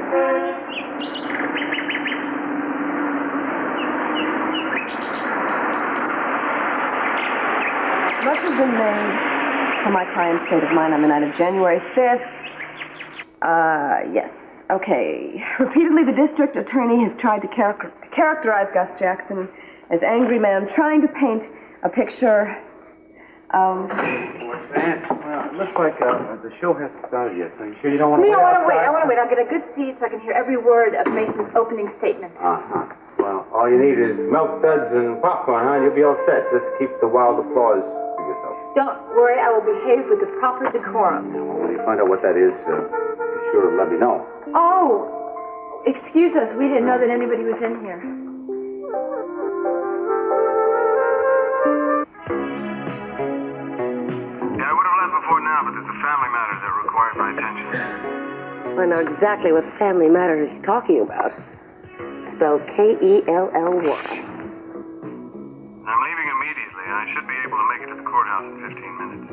Much has been made for my client's state of mind on the night of January 5th. Yes. Okay. Repeatedly, the district attorney has tried to characterize Gus Jackson as angry man trying to paint a picture of... What's that? Well, it looks like the show hasn't started yet, so you sure you don't want to wait I outside? want to wait. I'll get a good seat so I can hear every word of Mason's opening statement. Uh-huh. Well, all you need is milk duds and popcorn, huh? You'll be all set. Just keep the wild applause to yourself. Don't worry, I will behave with the proper decorum. Well, when you find out what that is, be sure to let me know. Oh, excuse us. We didn't know that anybody was in here. Yeah, I would have left before now, but there's a family matter that required my attention. I know exactly what family matter he's talking about. Spelled Kelley. I'm leaving immediately. I should be able to make it to the courthouse in 15 minutes.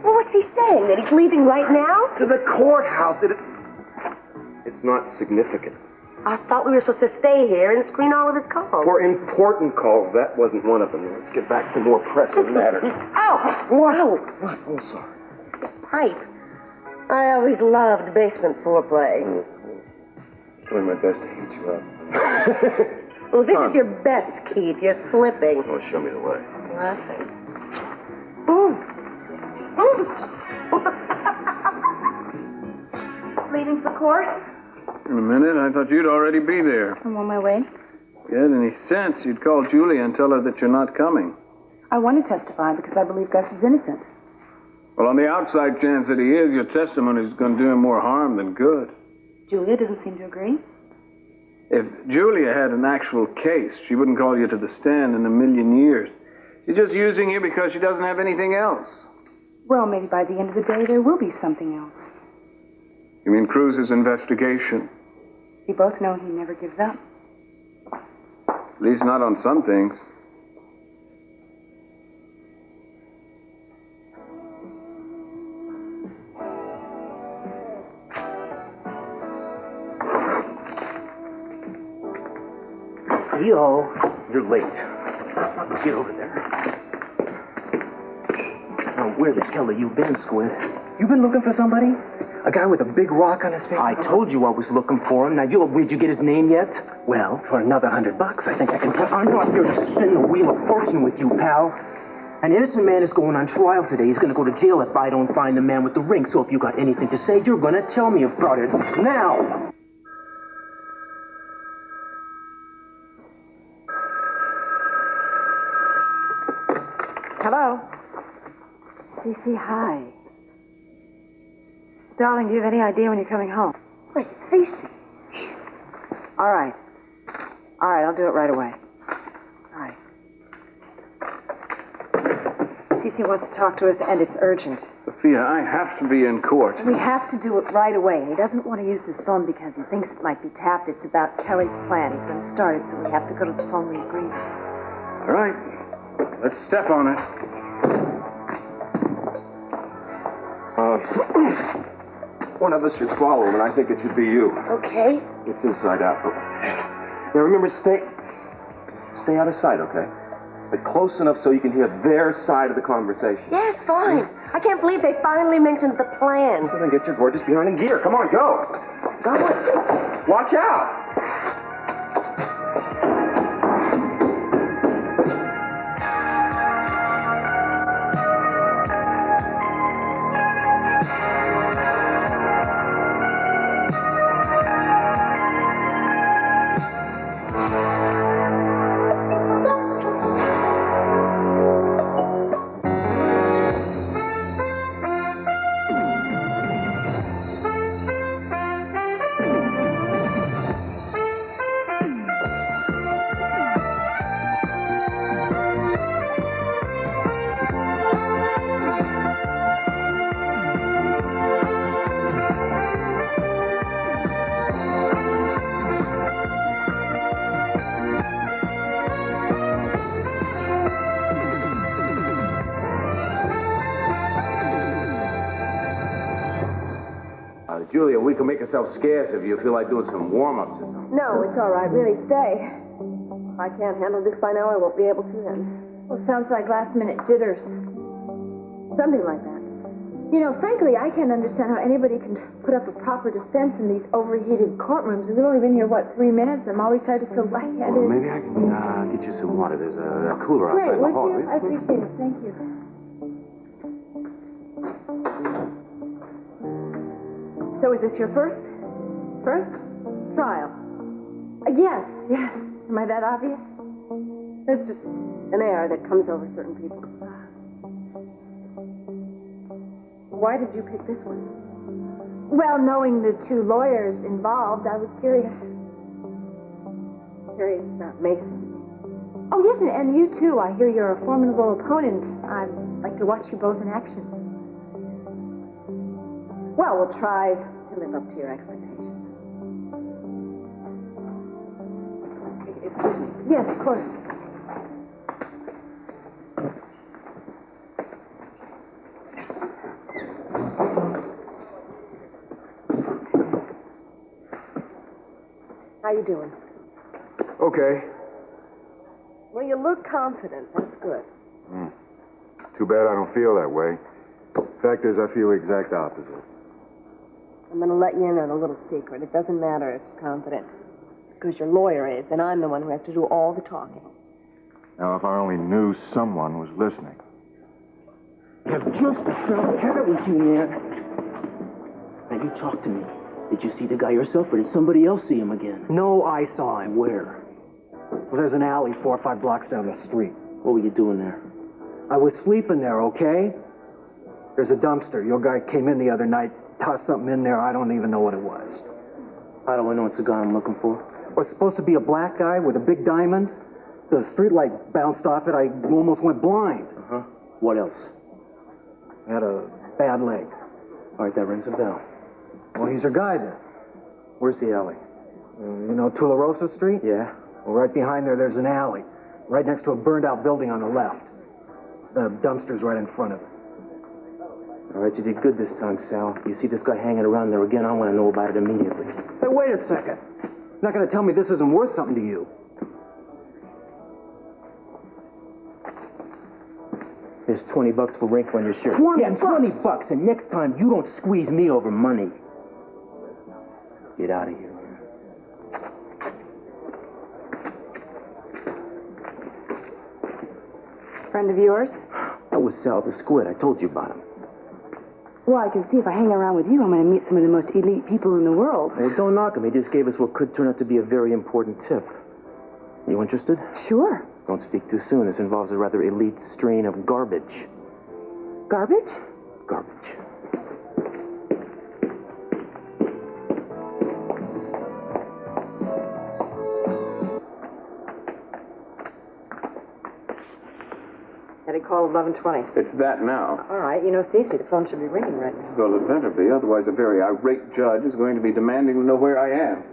Well, what's he saying? That he's leaving right now? To the courthouse. It's not significant. I thought we were supposed to stay here and screen all of his calls. For important calls, that wasn't one of them. Let's get back to more pressing matters. Ow! Whoa! What? Oh, sorry. This pipe. I always loved basement foreplay. Doing my best to heat you up. Well, this is your best, Keith. You're slipping. Oh, show me the way. Laughing. Leaving for court? In a minute, I thought you'd already be there. I'm on my way. If you had any sense, you'd call Julia and tell her that you're not coming. I want to testify because I believe Gus is innocent. Well, on the outside chance that he is, your testimony is going to do him more harm than good. Julia doesn't seem to agree. If Julia had an actual case, she wouldn't call you to the stand in a million years. She's just using you because she doesn't have anything else. Well, maybe by the end of the day there will be something else. You mean Cruz's investigation? We both know he never gives up. At least not on some things. Theo, you're late. Get over there. Now, where the hell have you been, Squid? You been looking for somebody? A guy with a big rock on his face? I told you I was looking for him. Now, where'd you get his name yet? Well, for another $100, I think I can tell. I'm not here to spin the wheel of fortune with you, pal. An innocent man is going on trial today. He's going to go to jail if I don't find the man with the ring. So if you got anything to say, you're going to tell me about it. Now! Hello? Cece, hi. Darling, do you have any idea when you're coming home? Wait, Cece. All right. All right, I'll do it right away. All right. Cece wants to talk to us, and it's urgent. Sophia, I have to be in court. We have to do it right away. He doesn't want to use this phone because he thinks it might be tapped. It's about Kelly's plan. He's going to start it, so we have to go to the phone we agreed on. All right. Let's step on it. One of us should follow him, and I think it should be you. Okay. It's inside out. Now remember, stay out of sight, okay? But close enough so you can hear their side of the conversation. Yes, fine. I can't believe they finally mentioned the plan. Well, then get your gorgeous behind in gear. Come on, go. Go on. Watch out. Julia, we can make ourselves scarce if you feel like doing some warm-ups or something. No, it's all right. Really, stay. If I can't handle this by now, I won't be able to then. Well, sounds like last-minute jitters. Something like that. You know, frankly, I can't understand how anybody can put up a proper defense in these overheated courtrooms. We've only been here, what, 3 minutes? I'm always starting to feel lightheaded. Well, maybe I can get you some water. There's a cooler outside Great, the would hall. you? I appreciate it. Thank you. So is this your first trial? Yes. Am I that obvious? There's just an air that comes over certain people. Why did you pick this one? Well, knowing the two lawyers involved, I was curious. Curious about Mason. Oh, yes, and you too. I hear you're a formidable opponent. I'd like to watch you both in action. Well, we'll try to live up to your expectations. Excuse me. Yes, of course. How you doing? Okay. Well, you look confident. That's good. Too bad I don't feel that way. Fact is, I feel the exact opposite. I'm going to let you in on a little secret. It doesn't matter if you're confident. Because your lawyer is, and I'm the one who has to do all the talking. Now, if I only knew someone was listening. Have just about had it with you, man. Now, you talk to me. Did you see the guy yourself, or did somebody else see him again? No, I saw him. Where? Well, there's an alley 4 or 5 blocks down the street. What were you doing there? I was sleeping there, okay? There's a dumpster. Your guy came in the other night, tossed something in there. I don't even know what it was. How do I know it's the guy I'm looking for? Well, it's supposed to be a black guy with a big diamond. The streetlight bounced off it. I almost went blind. Uh-huh. What else? I had a bad leg. All right, that rings a bell. Well, he's your guy then. Where's the alley? You know Tularosa Street? Yeah? Well, right behind there, there's an alley. Right next to a burned-out building on the left. The dumpster's right in front of it. All right, you did good this time, Sal. You see this guy hanging around there again, I want to know about it immediately. Hey, wait a second. You're not going to tell me this isn't worth something to you. Here's $20 for wrinkling your shirt. 20 Yeah, $20, and next time you don't squeeze me over money. Get out of here. Friend of yours? That was Sal the Squid. I told you about him. Well, I can see if I hang around with you, I'm going to meet some of the most elite people in the world. Well, don't knock him. He just gave us what could turn out to be a very important tip. You interested? Sure. Don't speak too soon. This involves a rather elite strain of garbage. Garbage? Garbage. Had he called 11:20? It's that now. All right, you know, Cece, the phone should be ringing right now. Well, it better be. Otherwise, a very irate judge is going to be demanding to know where I am.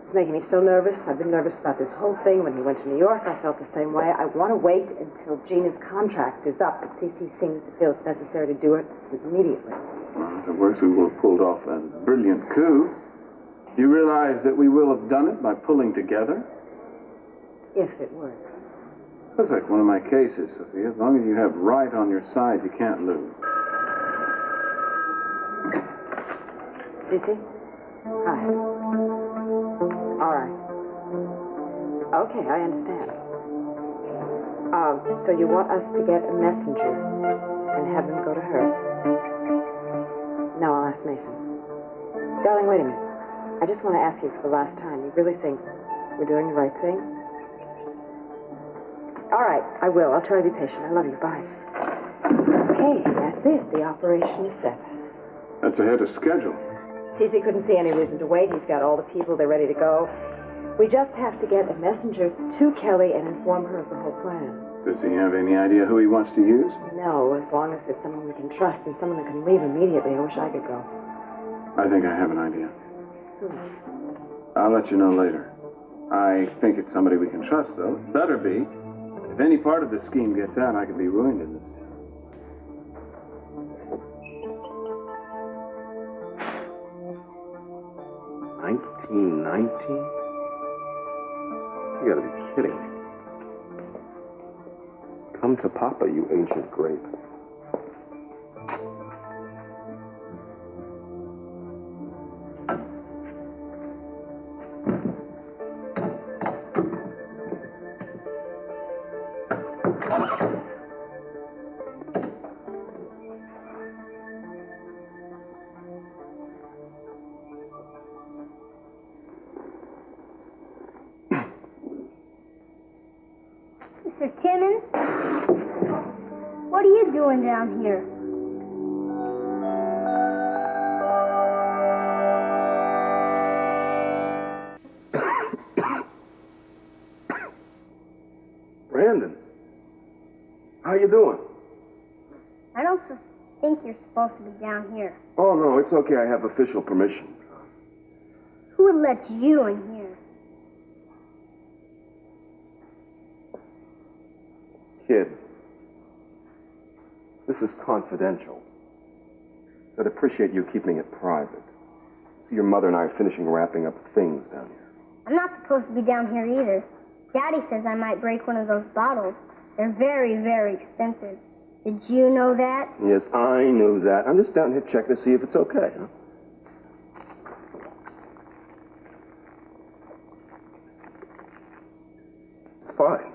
It's making me so nervous. I've been nervous about this whole thing. When he went to New York, I felt the same way. I want to wait until Gina's contract is up, but Cece seems to feel it's necessary to do it immediately. Well, if it works, we will have pulled off a brilliant coup. You realize that we will have done it by pulling together? If it works. That's like one of my cases, Sophia. As long as you have right on your side, you can't lose. Cece? Hi. All right. Okay, I understand. So you want us to get a messenger and have them go to her? No, I'll ask Mason. Darling, wait a minute. I just want to ask you for the last time. You really think we're doing the right thing? All right, I will. I'll try to be patient. I love you. Bye. Okay, that's it. The operation is set. That's ahead of schedule. Cece couldn't see any reason to wait. He's got all the people. They're ready to go. We just have to get a messenger to Kelly and inform her of the whole plan. Does he have any idea who he wants to use? No, as long as it's someone we can trust and someone that can leave immediately. I wish I could go. I think I have an idea. I'll let you know later. I think it's somebody we can trust, though. Better be. If any part of this scheme gets out, I could be ruined in this. 1819? You gotta be kidding me. Come to Papa, you ancient grape. Mr. Timmons? What are you doing down here? Brandon, how you doing? I don't think you're supposed to be down here. Oh, no, it's okay. I have official permission. Who would let you in here? Kid, this is confidential. I'd appreciate you keeping it private. See, your mother and I are finishing wrapping up things down here. I'm not supposed to be down here either. Daddy says I might break one of those bottles. They're very, very expensive. Did you know that? Yes, I knew that. I'm just down here checking to see if it's okay, huh? It's fine.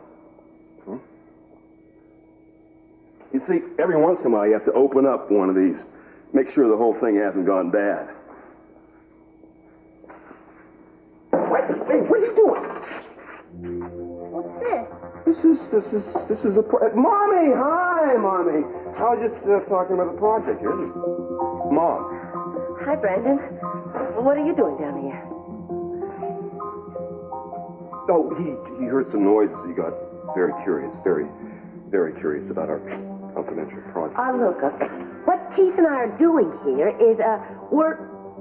You see, every once in a while you have to open up one of these. Make sure the whole thing hasn't gone bad. Hey, what are you doing? What's this? This is a Mommy! Hi, Mommy! I was just talking about the project here. Mom. Hi, Brandon. What are you doing down here? Oh, he heard some noises. He got very curious, very curious about our confidential project. Look, what Keith and I are doing here is, we're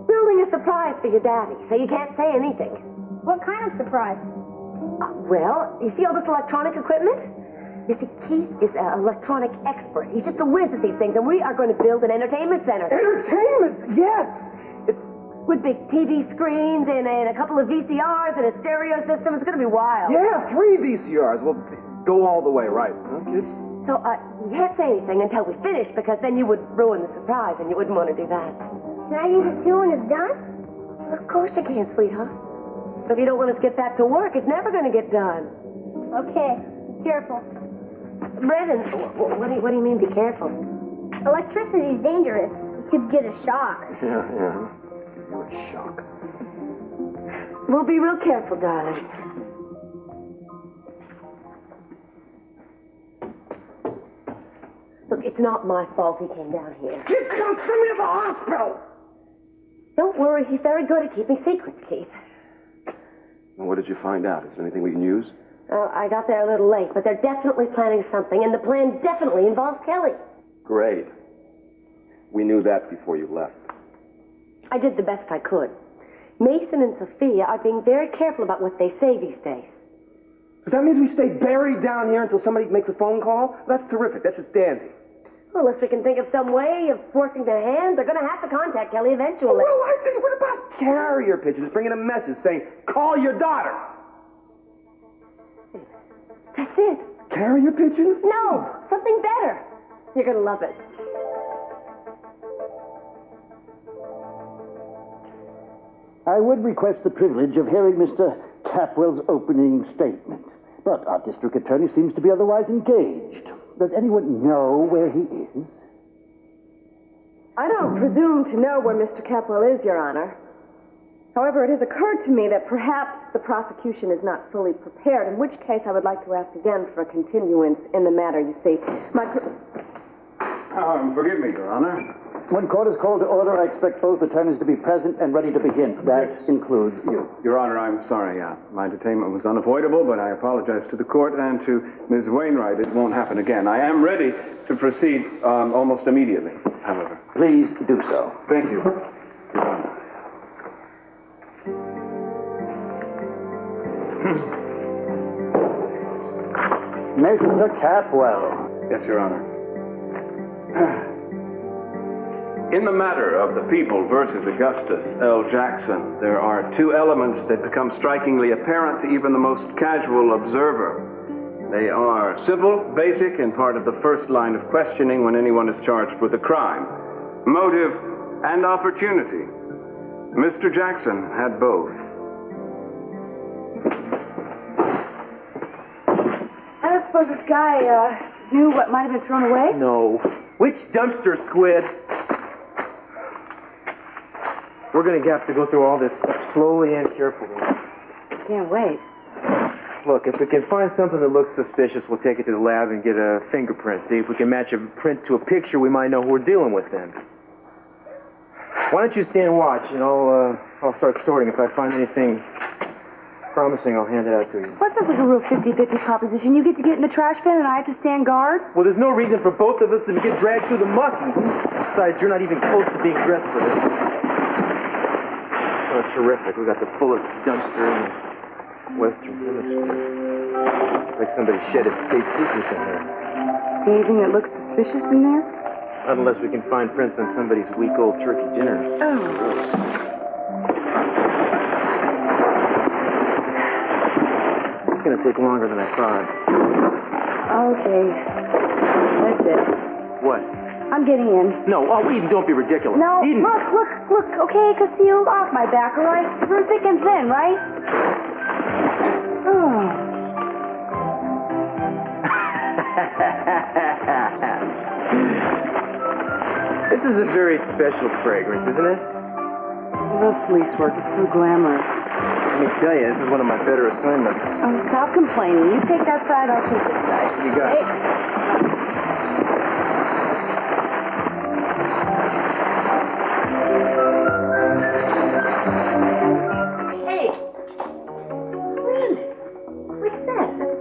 building a surprise for your daddy, so you can't say anything. What kind of surprise? Well, you see all this electronic equipment? You see, Keith is an electronic expert. He's just a whiz at these things, and we are going to build an entertainment center. Entertainment? Yes! With big TV screens and a couple of VCRs and a stereo system. It's going to be wild. Yeah, 3 VCRs. Well, go all the way, right? Huh, kid? So, you can't say anything until we finish, because then you would ruin the surprise, and you wouldn't want to do that. Can I use it too when it's done? Of course you can, sweetheart. But if you don't want us to get back to work, it's never going to get done. Okay. Careful. Brandon, what do you mean, be careful? Electricity is dangerous. You could get a shock. Yeah. You're a shock. We'll be real careful, darling. Look, it's not my fault he came down here. Kid's gonna send me to the hospital! Don't worry, he's very good at keeping secrets, Keith. Well, what did you find out? Is there anything we can use? I got there a little late, but they're definitely planning something, and the plan definitely involves Kelly. Great. We knew that before you left. I did the best I could. Mason and Sophia are being very careful about what they say these days. But that means we stay buried down here until somebody makes a phone call? That's terrific. That's just dandy. Well, unless we can think of some way of forcing their hand, they're going to have to contact Kelly eventually. Well, I think, what about carrier pigeons bringing a message saying, call your daughter? That's it. Carrier pigeons? No, something better. You're going to love it. I would request the privilege of hearing Mr. Capwell's opening statement, but our district attorney seems to be otherwise engaged. Does anyone know where he is? I don't presume to know where Mr. Capwell is, Your Honor. However, it has occurred to me that perhaps the prosecution is not fully prepared, in which case I would like to ask again for a continuance in the matter, you see. Forgive me, Your Honor. When court is called to order, I expect both attorneys to be present and ready to begin. That includes you. Your Honor, I'm sorry. My detainment was unavoidable, but I apologize to the court and to Ms. Wainwright. It won't happen again. I am ready to proceed almost immediately, however. Please do so. Thank you, Your Honor. Mr. Capwell. Yes, Your Honor. In the matter of the people versus Augustus L. Jackson, there are two elements that become strikingly apparent to even the most casual observer. They are civil, basic, and part of the first line of questioning when anyone is charged with a crime. Motive and opportunity. Mr. Jackson had both. I don't suppose this guy, knew what might have been thrown away? No. Which dumpster, Squid? We're gonna have to go through all this stuff slowly and carefully. Can't wait. Look, if we can find something that looks suspicious, we'll take it to the lab and get a fingerprint. See if we can match a print to a picture, we might know who we're dealing with then. Why don't you stand watch, and I'll start sorting. If I find anything promising, I'll hand it out to you. What's this like a real 50-50 proposition? You get to get in the trash bin and I have to stand guard? Well, there's no reason for both of us to get dragged through the muck. Besides, you're not even close to being dressed for this. Oh, terrific. We got the fullest dumpster in the Western Hemisphere. It's like somebody shed its state secrets in there. See anything that looks suspicious in there? Not unless we can find prints on somebody's week old turkey dinner. Oh. It's gonna take longer than I thought. Okay. That's it. What? I'm getting in. No, Eden, don't be ridiculous. No, Eden. look, okay, Castillo, off my back, all right? We're thick and thin, right? Oh. This is a very special fragrance, isn't it? I love police work. It's so glamorous. Let me tell you, this is one of my better assignments. Oh, stop complaining. You take that side, I'll take this side. You got it.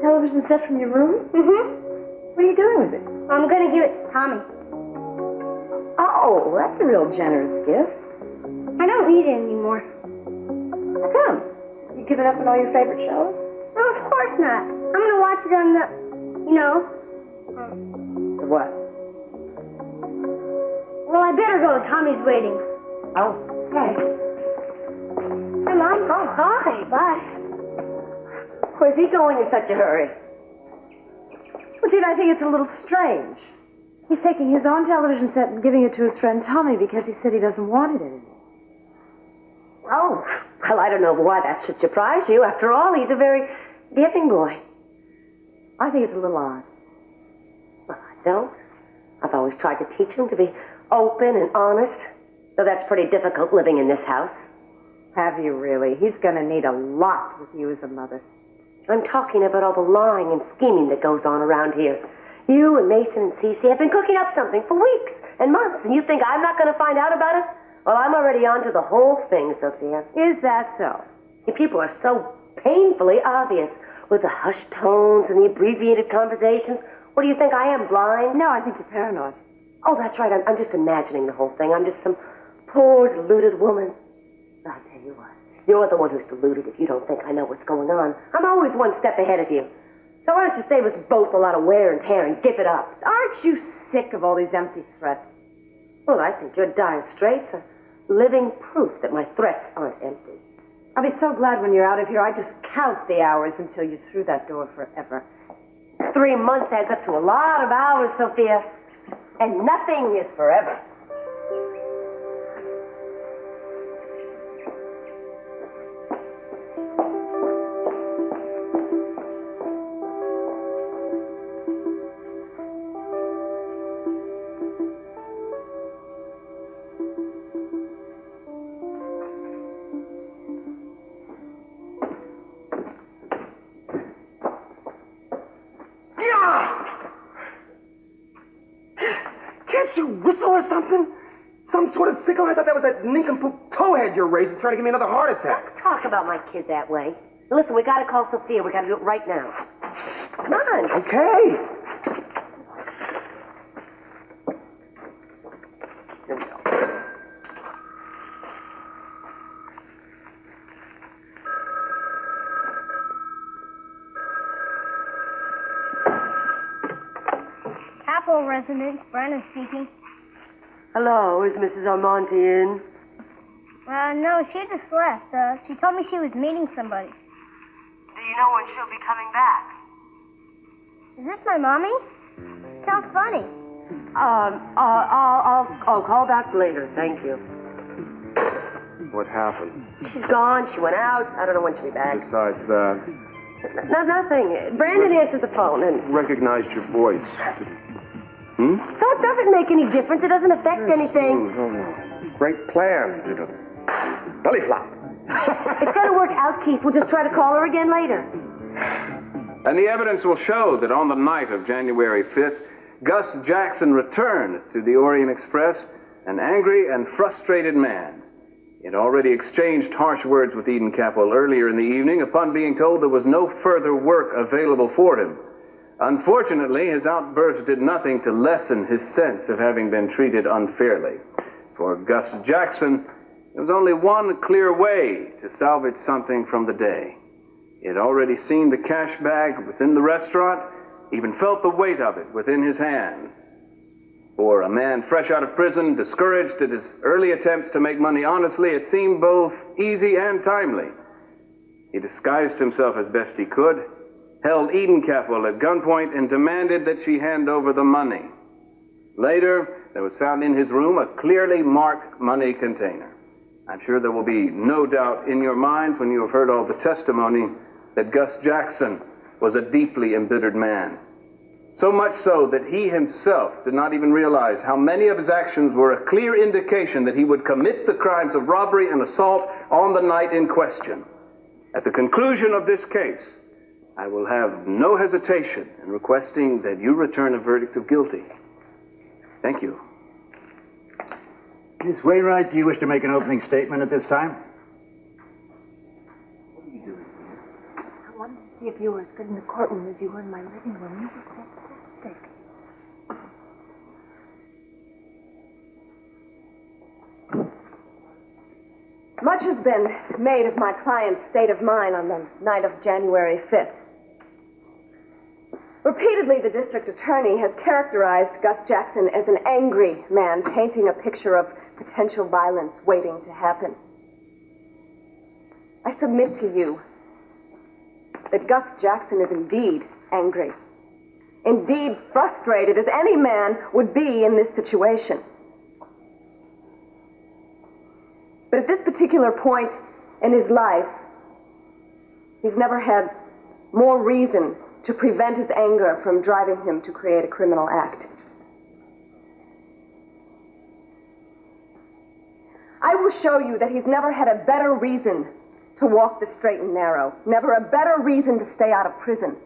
Television set from your room? Mm-hmm. What are you doing with it? I'm gonna give it to Tommy. Oh, that's a real generous gift. I don't need it anymore. How come? You given up on all your favorite shows? No, of course not. I'm gonna watch it on the, The what? Well, I better go. Tommy's waiting. Oh, okay. Hi, Mom. Oh, hi. Bye. Where's he going in such a hurry? Well, Gene, I think it's a little strange. He's taking his own television set and giving it to his friend Tommy because he said he doesn't want it anymore. Oh, well, I don't know why that should surprise you. After all, he's a very giving boy. I think it's a little odd. Well, I don't. I've always tried to teach him to be open and honest, though that's pretty difficult living in this house. Have you really? He's going to need a lot with you as a mother. I'm talking about all the lying and scheming that goes on around here. You and Mason and Cece have been cooking up something for weeks and months, and you think I'm not going to find out about it? Well, I'm already on to the whole thing, Sophia. Is that so? You people are so painfully obvious with the hushed tones and the abbreviated conversations. What do you think, I am blind? No, I think you're paranoid. Oh, that's right. I'm just imagining the whole thing. I'm just some poor, deluded woman. I'll tell you what. You're the one who's deluded if you don't think I know what's going on. I'm always one step ahead of you. So why don't you save us both a lot of wear and tear and give it up? Aren't you sick of all these empty threats? Well, I think your dire straits are living proof that my threats aren't empty. I'll be so glad when you're out of here. I just count the hours until you're through that door forever. 3 months adds up to a lot of hours, Sophia. And nothing is forever. Can't you whistle or something? Some sort of sickle? I thought that was that nincompoop towhead you're raising trying to give me another heart attack. Don't talk about my kid that way. Listen, we gotta call Sophia. We gotta do it right now. Come on. Okay. Here we go. Apple residence, Brandon speaking. Hello, is Mrs. Armonti in? No, she just left. She told me she was meeting somebody. Do you know when she'll be coming back? Is this my mommy? Sounds funny. I'll call back later. Thank you. What happened? She's gone. She went out. I don't know when she'll be back. Besides that, Nothing. Brandon answered the phone and... recognized your voice. So it doesn't make any difference. It doesn't affect anything. Great plan, you know. Belly flop. It's gonna work out, Keith. We'll just try to call her again later. And the evidence will show that on the night of January 5th, Gus Jackson returned to the Orient Express an angry and frustrated man. He had already exchanged harsh words with Eden Capwell earlier in the evening upon being told there was no further work available for him. Unfortunately, his outburst did nothing to lessen his sense of having been treated unfairly. For Gus Jackson, there was only one clear way to salvage something from the day. He had already seen the cash bag within the restaurant, even felt the weight of it within his hands. For a man fresh out of prison, discouraged at his early attempts to make money honestly, it seemed both easy and timely. He disguised himself as best he could, held Eden Capwell at gunpoint, and demanded that she hand over the money. Later, there was found in his room a clearly marked money container. I'm sure there will be no doubt in your mind when you have heard all the testimony that Gus Jackson was a deeply embittered man. So much so that he himself did not even realize how many of his actions were a clear indication that he would commit the crimes of robbery and assault on the night in question. At the conclusion of this case, I will have no hesitation in requesting that you return a verdict of guilty. Thank you. Miss Wainwright, do you wish to make an opening statement at this time? I wanted to see if you were as good in the courtroom as you were in my living room. You were fantastic. Much has been made of my client's state of mind on the night of January 5th. Repeatedly, the district attorney has characterized Gus Jackson as an angry man, painting a picture of potential violence waiting to happen. I submit to you that Gus Jackson is indeed angry, indeed frustrated as any man would be in this situation. But at this particular point in his life, he's never had more reason to prevent his anger from driving him to create a criminal act. I will show you that he's never had a better reason to walk the straight and narrow, never a better reason to stay out of prison.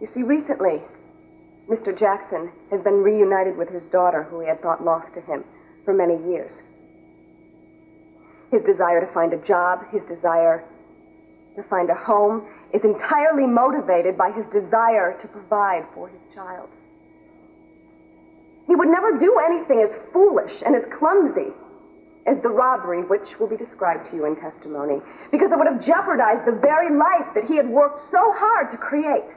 You see, recently, Mr. Jackson has been reunited with his daughter, who he had thought lost to him for many years. His desire to find a job, his desire to find a home, is entirely motivated by his desire to provide for his child. He would never do anything as foolish and as clumsy as the robbery which will be described to you in testimony, because it would have jeopardized the very life that he had worked so hard to create.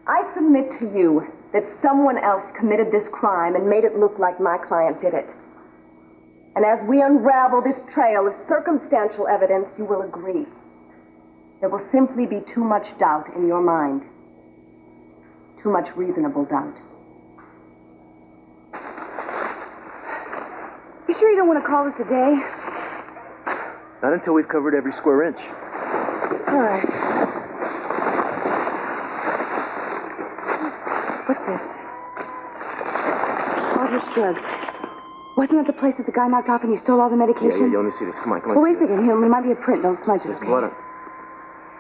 I submit to you that someone else committed this crime and made it look like my client did it. And as we unravel this trail of circumstantial evidence, you will agree. There will simply be too much doubt in your mind. Too much reasonable doubt. You sure you don't want to call this a day? Not until we've covered every square inch. All right. What's this? Aldrich drugs. Wasn't that the place that the guy knocked off and he stole all the medication? Yeah, you only see this. Come on. Well, wait a second. Here, it might be a print. Don't smudge it. There's blood on...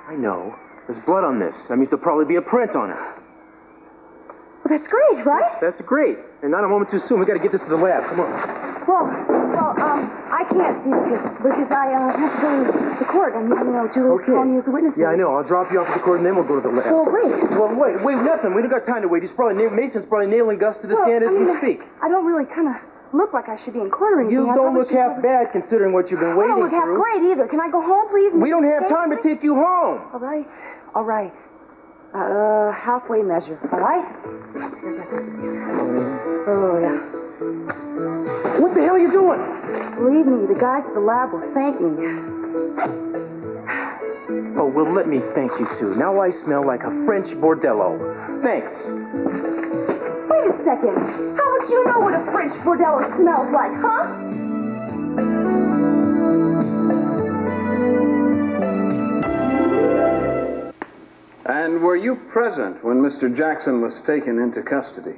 I know. There's blood on this. That means there'll probably be a print on it. Well, that's great, right? That's great. And not a moment too soon. We got to get this to the lab. Come on. I can't see because I have to go to the court and, Julie's calling me as a witness. Yeah, I know. I'll drop you off at the court and then we'll go to the lab. Well, wait. Well, wait, nothing. We don't got time to wait. Mason's probably nailing Gus to the stand as we speak. I don't really kind of look like I should be in court or anything. You don't look half bad considering what you've been waiting through. I don't look half great either. Can I go home, please? We don't have time to take you home. All right. Halfway measure, all right? Oh, yeah. What the hell are you doing? Believe me, the guys at the lab will thank me. Oh, well, let me thank you, too. Now I smell like a French bordello. Thanks. Wait a second. How would you know what a French bordello smells like, huh? And were you present when Mr. Jackson was taken into custody?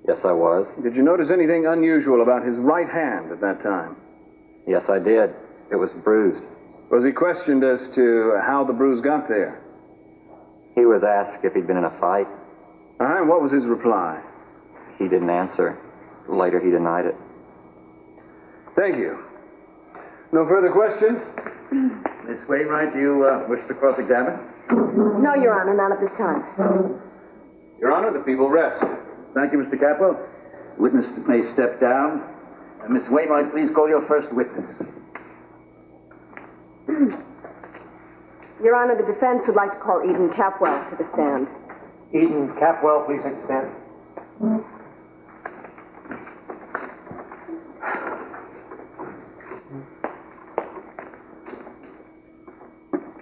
Yes, I was. Did you notice anything unusual about his right hand at that time? Yes, I did. It was bruised. Was he questioned as to how the bruise got there? He was asked if he'd been in a fight. And what was his reply? He didn't answer. Later, he denied it. Thank you. No further questions? Miss Wainwright, do you wish to cross-examine? No, Your Honor, not at this time. Your Honor, the people rest. Thank you, Mr. Capwell. Witness may step down. Miss Wainwright, please call your first witness. Your Honor, the defense would like to call Eden Capwell to the stand. Eden Capwell, please stand.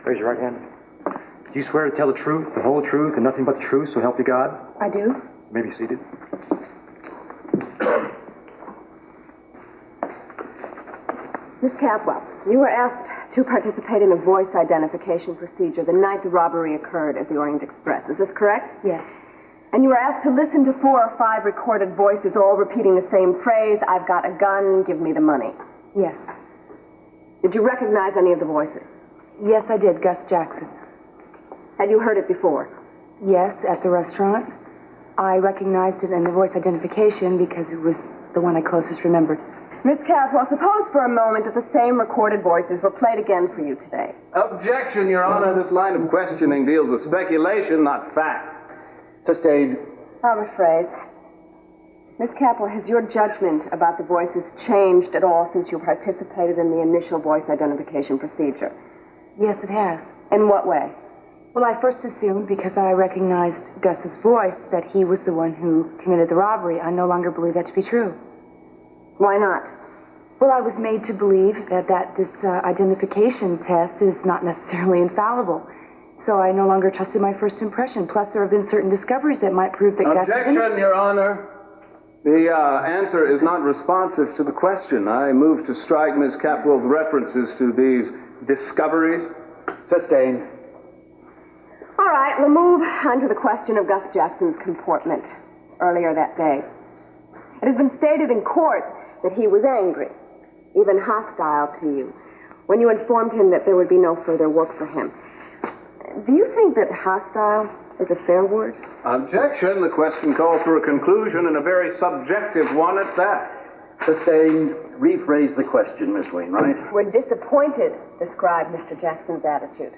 Raise your right hand. Do you swear to tell the truth, the whole truth, and nothing but the truth, so help you God? I do. You may be seated. Miss Capwell, you were asked to participate in a voice identification procedure the night the robbery occurred at the Orient Express. Is this correct? Yes. And you were asked to listen to 4 or 5 recorded voices all repeating the same phrase, "I've got a gun, give me the money." Yes. Did you recognize any of the voices? Yes, I did. Gus Jackson. Had you heard it before? Yes, at the restaurant. I recognized it in the voice identification because it was the one I closest remembered. Miss Capwell, suppose for a moment that the same recorded voices were played again for you today. Objection, Your Honor. This line of questioning deals with speculation, not fact. Sustained. I'll rephrase. Miss Capwell, has your judgment about the voices changed at all since you participated in the initial voice identification procedure? Yes, it has. In what way? Well, I first assumed, because I recognized Gus's voice, that he was the one who committed the robbery. I no longer believe that to be true. Why not? Well, I was made to believe that this identification test is not necessarily infallible. So I no longer trusted my first impression. Plus, there have been certain discoveries that might prove that Gus is Objection, Your Honor. The answer is not responsive to the question. I move to strike Ms. Capwell's references to these discoveries. Sustained. All right, we'll move on to the question of Gus Jackson's comportment earlier that day. It has been stated in court that he was angry, even hostile to you, when you informed him that there would be no further work for him. Do you think that hostile is a fair word? Objection. The question calls for a conclusion, and a very subjective one at that. Sustained. Rephrase the question, Miss Wainwright. We're disappointed, describe Mr. Jackson's attitude.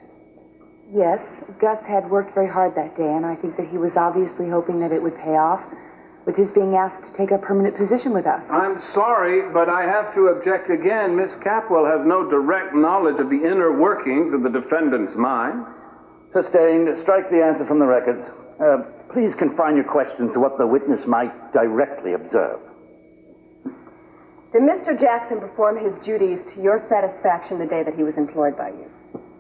Yes, Gus had worked very hard that day, and I think that he was obviously hoping that it would pay off with his being asked to take a permanent position with us. I'm sorry, but I have to object again. Miss Capwell has no direct knowledge of the inner workings of the defendant's mind. Sustained. Strike the answer from the records. Please confine your questions to what the witness might directly observe. Did Mr. Jackson perform his duties to your satisfaction the day that he was employed by you?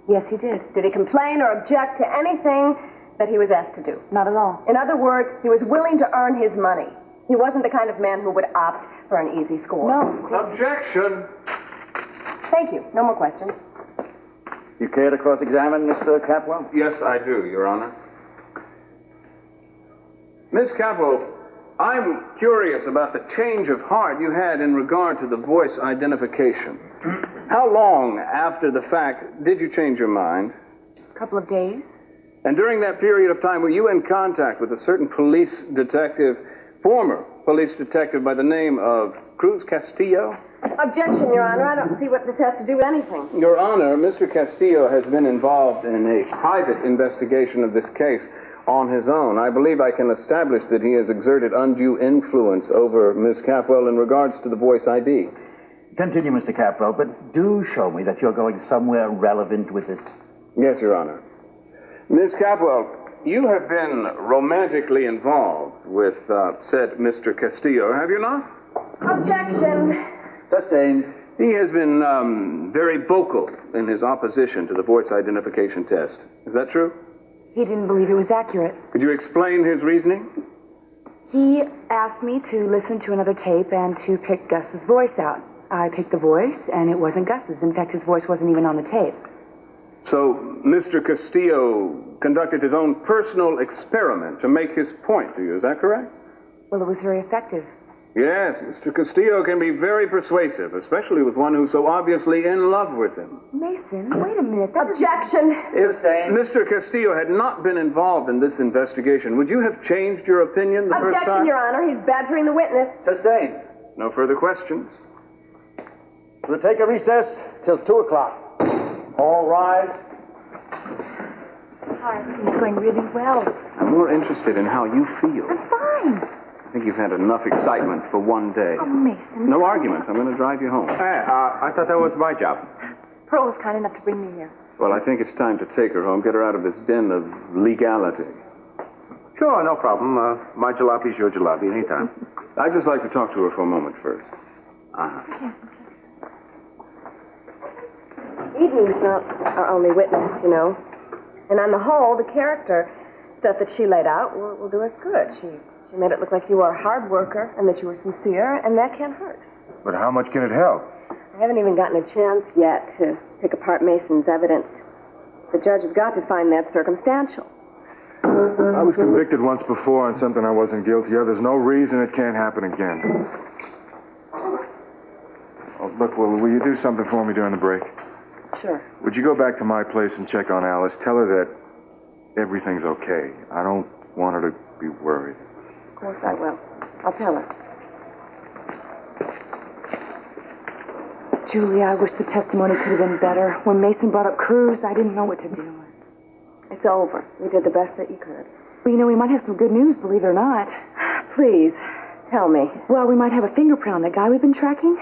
Yes, he did. Did he complain or object to anything that he was asked to do? Not at all. In other words, he was willing to earn his money. He wasn't the kind of man who would opt for an easy score. No. Objection. Thank you. No more questions. You care to cross-examine, Mr. Capwell? Yes, I do, Your Honor. Miss Capwell, I'm curious about the change of heart you had in regard to the voice identification. How long after the fact did you change your mind? A couple of days. And during that period of time, were you in contact with a certain police detective, former police detective by the name of Cruz Castillo? Objection, Your Honor. I don't see what this has to do with anything. Your Honor, Mr. Castillo has been involved in a private investigation of this case on his own. I believe I can establish that he has exerted undue influence over Miss Capwell in regards to the voice ID. Continue, Mr. Capwell, but do show me that you're going somewhere relevant with this. Yes, Your Honor. Miss Capwell, You have been romantically involved with said Mr. Castillo, have you not? Objection. Sustained. He has been very vocal in his opposition to the voice identification test. Is that true? He didn't believe it was accurate. Could you explain his reasoning? He asked me to listen to another tape and to pick Gus's voice out. I picked the voice, and it wasn't Gus's. In fact, his voice wasn't even on the tape. So, Mr. Castillo conducted his own personal experiment to make his point to you, is that correct? Well, it was very effective. Yes, Mr. Castillo can be very persuasive, especially with one who's so obviously in love with him. Mason, wait a minute. Objection. If Mr. Castillo had not been involved in this investigation, would you have changed your opinion the first time? Objection, Your Honor. He's badgering the witness. Sustained. No further questions. We'll take a recess till 2 o'clock. All rise. Everything's going really well. I'm more interested in how you feel. I'm fine. I think you've had enough excitement for one day. Oh, Mason. No arguments. I'm going to drive you home. Hey, I thought that was my job. Pearl was kind enough to bring me here. Well, I think it's time to take her home, get her out of this den of legality. Sure, no problem. My jalopy's your jalopy, anytime. I'd just like to talk to her for a moment first. Eden's not our only witness, you know. And on the whole, the character stuff that she laid out will do us good. She made it look like you were a hard worker and that you were sincere, and that can't hurt. But how much can it help? I haven't even gotten a chance yet to pick apart Mason's evidence. The judge has got to find that circumstantial. I was convicted once before on something I wasn't guilty of. There's no reason it can't happen again. Oh, look, will you do something for me during the break? Sure. Would you go back to my place and check on Alice? Tell her that everything's okay. I don't want her to be worried. Of course I will. I'll tell her. Julia, I wish the testimony could have been better. When Mason brought up Cruz, I didn't know what to do. It's over. You did the best that you could. Well, you know, we might have some good news, believe it or not. Please, tell me. Well, we might have a fingerprint on that guy we've been tracking.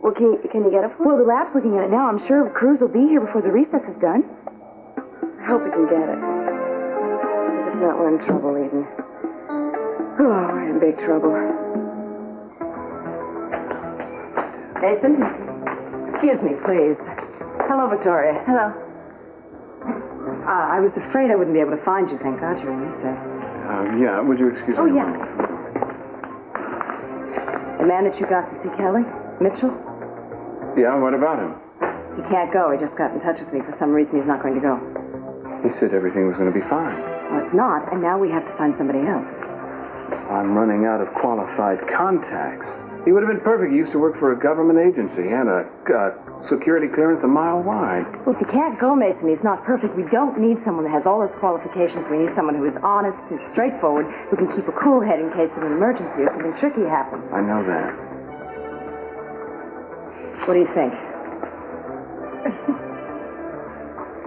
Well, can you get it for me? Well, the lab's looking at it now. I'm sure Cruz will be here before the recess is done. I hope we can get it. Because if not, we're in trouble, Eden. Oh, we're in big trouble. Mason? Excuse me, please. Hello, Victoria. Hello. I was afraid I wouldn't be able to find you. Thank God you're in recess. Yeah, would you excuse me? Oh, yeah. The man that you got to see, Kelly? Mitchell? Yeah, what about him? He can't go. He just got in touch with me. For some reason, he's not going to go. He said everything was going to be fine. Well, it's not, and now we have to find somebody else. I'm running out of qualified contacts. He would have been perfect. He used to work for a government agency and a security clearance a mile wide. Well, if he can't go, Mason, he's not perfect. We don't need someone that has all his qualifications. We need someone who is honest, who's straightforward, who can keep a cool head in case of an emergency or something tricky happens. I know that. What do you think?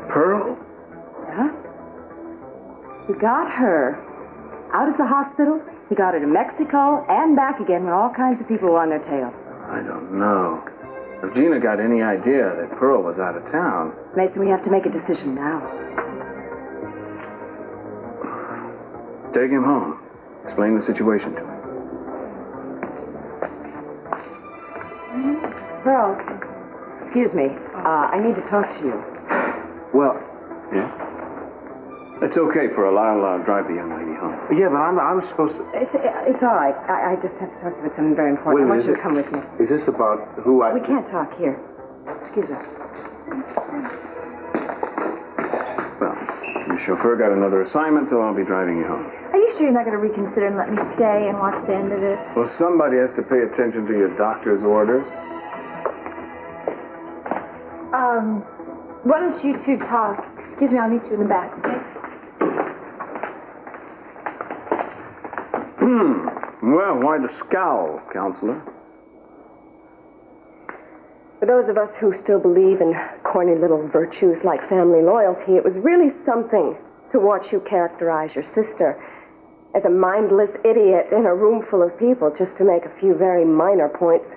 Pearl? Yeah? He got her out of the hospital. He got her to Mexico and back again when all kinds of people were on their tail. I don't know. If Gina got any idea that Pearl was out of town... Mason, we have to make a decision now. Take him home. Explain the situation to him. Pearl, excuse me. I need to talk to you. Well, yeah? It's okay, Pearl. I'll drive the young lady home. Yeah, but I was supposed to... It's all right. I just have to talk to you about something very important. I want you to come with me. Is this about who I... We can't talk here. Excuse us. Well, your chauffeur got another assignment, so I'll be driving you home. Are you sure you're not going to reconsider and let me stay and watch the end of this? Well, somebody has to pay attention to your doctor's orders. Why don't you two talk? Excuse me, I'll meet you in the back, okay? Well, why the scowl, counselor? For those of us who still believe in corny little virtues like family loyalty, it was really something to watch you characterize your sister as a mindless idiot in a room full of people just to make a few very minor points.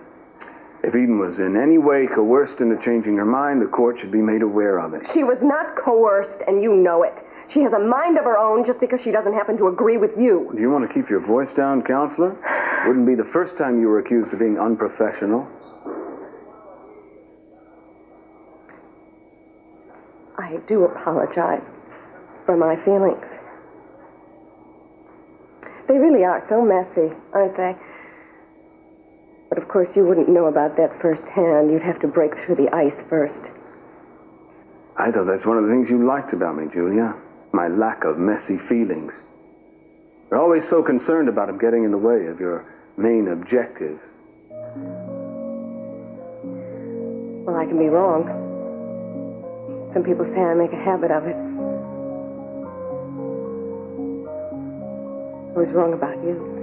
If Eden was in any way coerced into changing her mind, the court should be made aware of it. She was not coerced, and you know it. She has a mind of her own just because she doesn't happen to agree with you. Do you want to keep your voice down, counselor? Wouldn't be the first time you were accused of being unprofessional. I do apologize for my feelings. They really are so messy, aren't they? But of course you wouldn't know about that firsthand. You'd have to break through the ice first. I thought that's one of the things you liked about me, Julia. My lack of messy feelings. You're always so concerned about them getting in the way of your main objective. Well, I can be wrong. Some people say I make a habit of it. I was wrong about you.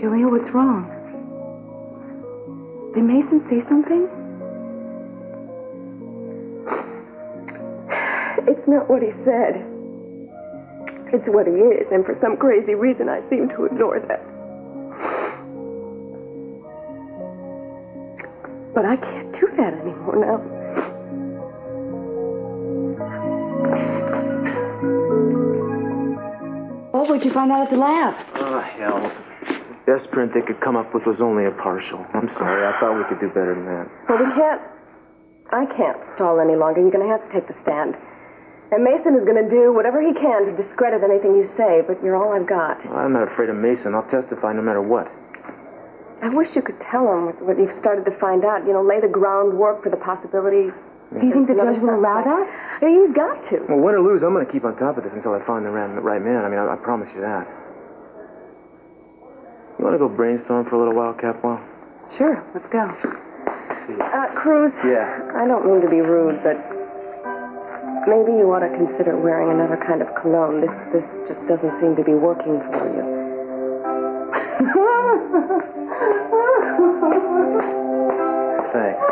Julia, what's wrong? Did Mason say something? It's not what he said. It's what he is, and for some crazy reason I seem to ignore that. But I can't do that anymore now. What would you find out at the lab? Oh, hell. The best print they could come up with was only a partial. I'm sorry, I thought we could do better than that. Well, I can't stall any longer. You're going to have to take the stand. And Mason is going to do whatever he can to discredit anything you say, but you're all I've got. Well, I'm not afraid of Mason. I'll testify no matter what. I wish you could tell him what you've started to find out. You know, lay the groundwork for the possibility. Do you think the judge will allow that? He's got to. Well, win or lose, I'm going to keep on top of this until I find the right man. I mean, I promise you that. You want to go brainstorm for a little while, Capwell? Sure, let's go. See. Cruz. Yeah. I don't mean to be rude, but maybe you ought to consider wearing another kind of cologne. This just doesn't seem to be working for you. Thanks.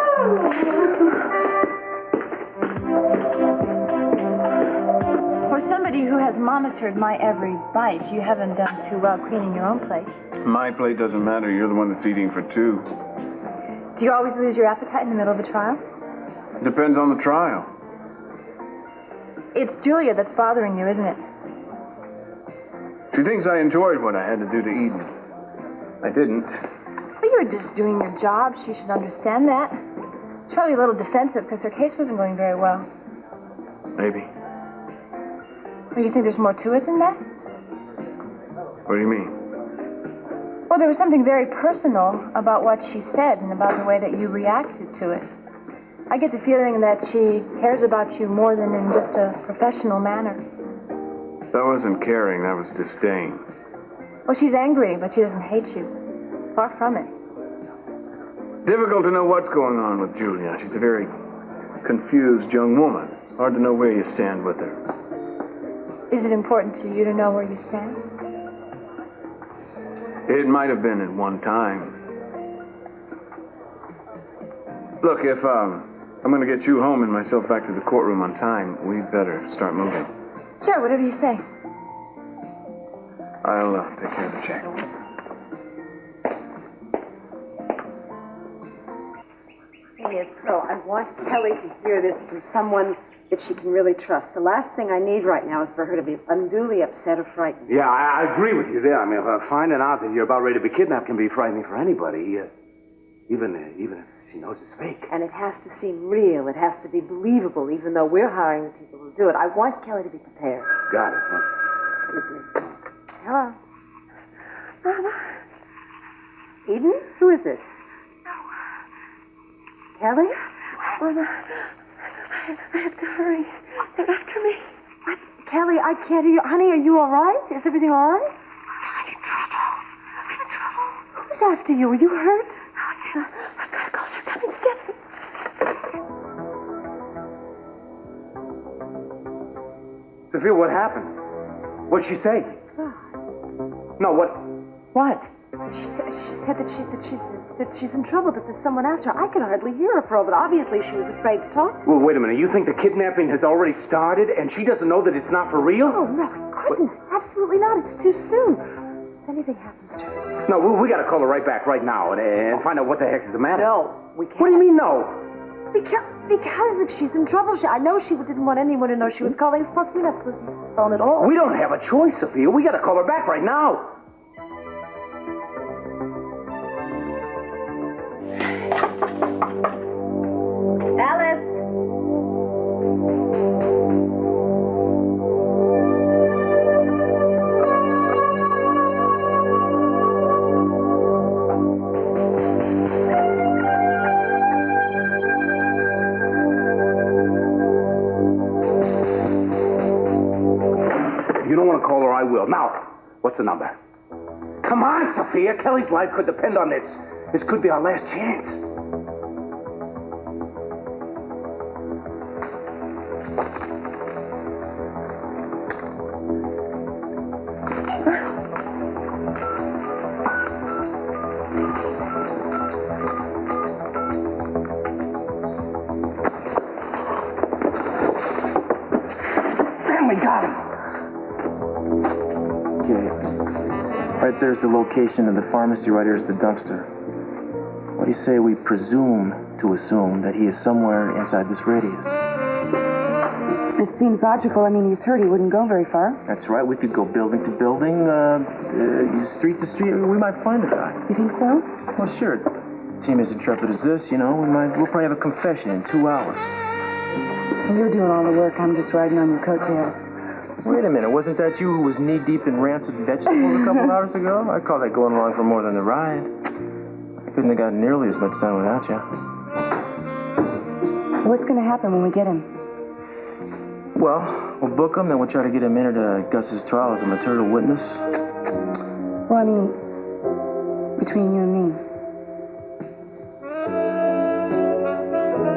For somebody who has monitored my every bite, you haven't done too well cleaning your own plate. My plate doesn't matter. You're the one that's eating for two. Do you always lose your appetite in the middle of a trial? Depends on the trial. It's Julia that's bothering you, isn't it? She thinks I enjoyed what I had to do to Eden. I didn't. Well, you were just doing your job. She should understand that. She's probably a little defensive because her case wasn't going very well. Maybe. Well, you think there's more to it than that? What do you mean? Well, there was something very personal about what she said and about the way that you reacted to it. I get the feeling that she cares about you more than in just a professional manner. That wasn't caring, that was disdain. Well, she's angry, but she doesn't hate you. Far from it. Difficult to know what's going on with Julia. She's a very confused young woman. Hard to know where you stand with her. Is it important to you to know where you stand? It might have been at one time. Look, if I'm going to get you home and myself back to the courtroom on time, we'd better start moving. Sure, whatever you say. I'll take care of the check. Yes, so I want Kelly to hear this from someone that she can really trust. The last thing I need right now is for her to be unduly upset or frightened. Yeah, I agree with you there. I mean, finding out that you're about ready to be kidnapped can be frightening for anybody, even if she knows it's fake. And it has to seem real. It has to be believable, even though we're hiring the people who do it. I want Kelly to be prepared. Got it. Excuse me. Hello? Eden? Who is this? Kelly? Oh, no. I have to hurry. They're after me. What? Kelly, I can't hear you. Honey, are you all right? Is everything all right? I'm in trouble. Who's after you? Are you hurt? I've got to go. They're coming to get me. Sophia, what happened? What'd she say? No, what? She said that she's in trouble, that there's someone after her. I could hardly hear her, Fro, but obviously she was afraid to talk. Well, wait a minute. You think the kidnapping has already started and she doesn't know that it's not for real? Oh, no, it couldn't. Absolutely not. It's too soon. If anything happens to her. No, we gotta call her right back, right now, and find out what the heck is the matter. No, we can't. What do you mean, no? Because if she's in trouble, I know she didn't want anyone to know she was calling. It's supposed to be not supposed to use the phone at all. We don't have a choice, Sophia. We gotta call her back right now. Alice! If you don't want to call her, I will. Now, what's the number? Come on, Sophia. Kelly's life could depend on this. This could be our last chance. Stanley got him. Okay. Right there's the location of the pharmacy. Right here's the dumpster. What do you say we presume to assume that he is somewhere inside this radius? It seems logical. I mean, he's hurt. He wouldn't go very far. That's right. We could go building to building, street to street. We might find a guy. You think so? Well, sure. Team as intrepid as this, you know, we'll probably have a confession in 2 hours. You're doing all the work. I'm just riding on your coattails. Wait a minute. Wasn't that you who was knee-deep in rancid vegetables a couple hours ago? I call that going along for more than the ride. I couldn't have gotten nearly as much done without you. What's going to happen when we get him? Well, we'll book him, then we'll try to get him into Gus's trial as a material witness. Well, I mean, between you and me.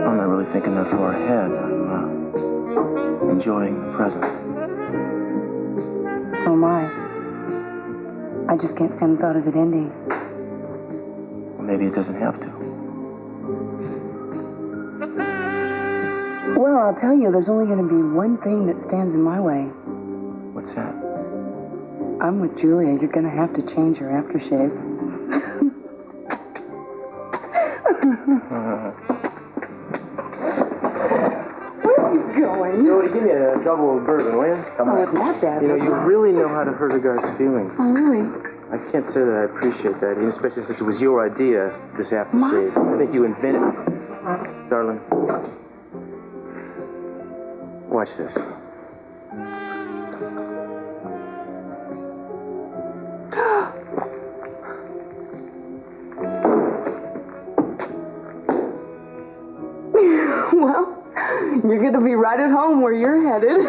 I'm not really thinking that far ahead. I'm enjoying the present. So am I. I just can't stand the thought of it ending. Well, maybe it doesn't have to. Well, I'll tell you, there's only going to be one thing that stands in my way. What's that? I'm with Julia. You're going to have to change your aftershave. Where are you going? Jody, give me a double bourbon, will you? Oh, it's not bad. You know, you really know how to hurt a guy's feelings. Oh, really? I can't say that I appreciate that, especially since it was your idea, this aftershave. I think you invented it. Darling, watch this. Well, you're going to be right at home where you're headed.